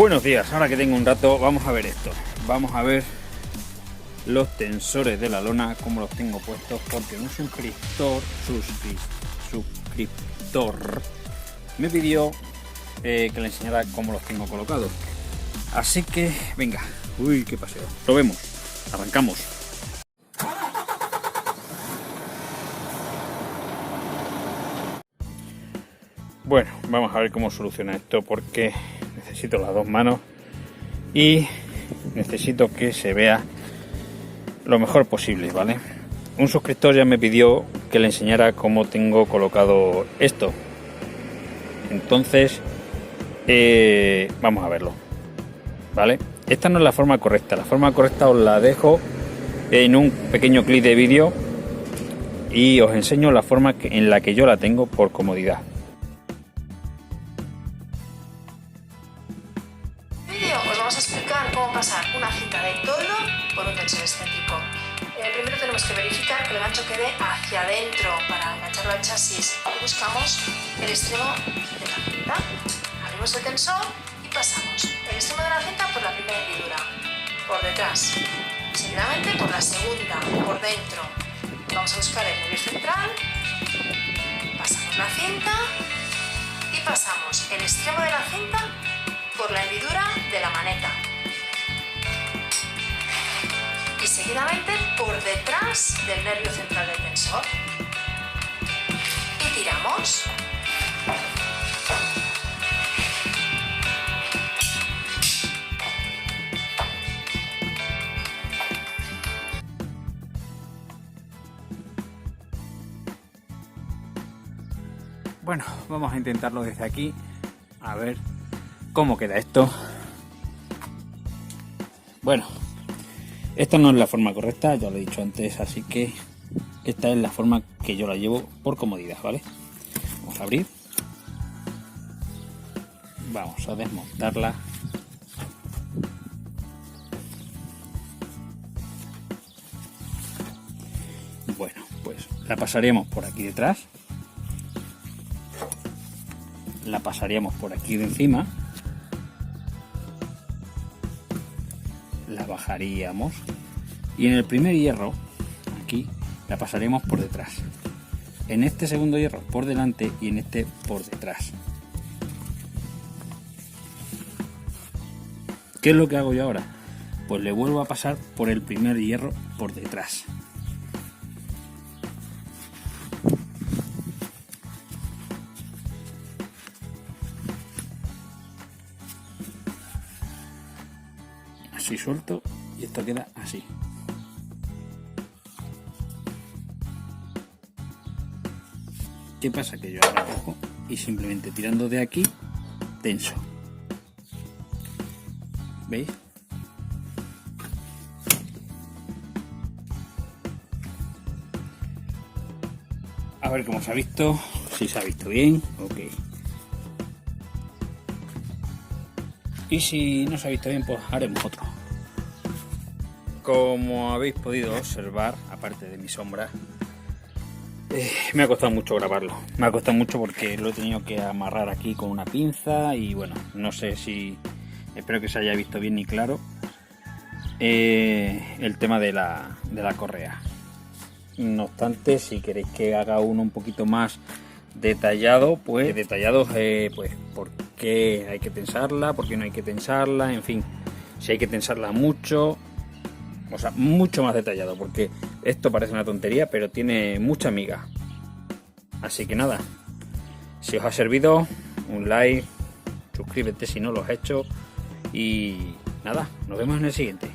Buenos días, ahora que tengo un rato vamos a ver esto. Vamos a ver los tensores de la lona, cómo los tengo puestos, porque un suscriptor me pidió que le enseñara cómo los tengo colocados. Así que venga, uy, qué paseo. Lo vemos, arrancamos. Bueno, vamos a ver cómo soluciona esto, porque necesito las dos manos y necesito que se vea lo mejor posible, ¿vale? Un suscriptor ya me pidió que le enseñara cómo tengo colocado esto. Entonces, vamos a verlo, ¿vale? Esta no es la forma correcta. La forma correcta os la dejo en un pequeño clip de vídeo y os enseño la forma en la que yo la tengo por comodidad. Os vamos a explicar cómo pasar una cinta de toldo por un tensor excéntrico. Primero tenemos que verificar que el gancho quede hacia adentro para engancharlo al chasis. Buscamos el extremo de la cinta, abrimos el tensor y pasamos el extremo de la cinta por la primera hendidura, por detrás, seguidamente por la segunda, por dentro. Vamos a buscar el nervio central, pasamos la cinta y pasamos el extremo de la cinta por la hendidura de la maneta y seguidamente por detrás del nervio central del tensor y tiramos. Bueno, vamos a intentarlo desde aquí, a ver cómo queda esto. Bueno, esta no es la forma correcta, ya lo he dicho antes, así que esta es la forma que yo la llevo por comodidad, ¿vale? Vamos a abrir, vamos a desmontarla. Bueno, pues la pasaríamos por aquí detrás, la pasaríamos por aquí de encima, la bajaríamos y en el primer hierro aquí la pasaremos por detrás, en este segundo hierro por delante y en este por detrás. ¿Qué es lo que hago yo ahora? Pues le vuelvo a pasar por el primer hierro por detrás. Así suelto y esto queda así. ¿Qué pasa? Que yo ahora cojo y simplemente tirando de aquí tenso. ¿Veis? A ver cómo se ha visto, si se ha visto bien, ok. Y si no se ha visto bien, pues haremos otro. Como habéis podido observar, aparte de mi sombra, me ha costado mucho grabarlo. Me ha costado mucho porque lo he tenido que amarrar aquí con una pinza y bueno, no sé si... Espero que se haya visto bien y claro el tema de la correa. No obstante, si queréis que haga uno un poquito más detallado, pues pues por qué hay que tensarla, por qué no hay que tensarla, en fin, si hay que tensarla mucho, o sea, mucho más detallado, porque esto parece una tontería, pero tiene mucha miga. Así que nada, si os ha servido, un like, suscríbete si no lo has hecho y nada, nos vemos en el siguiente.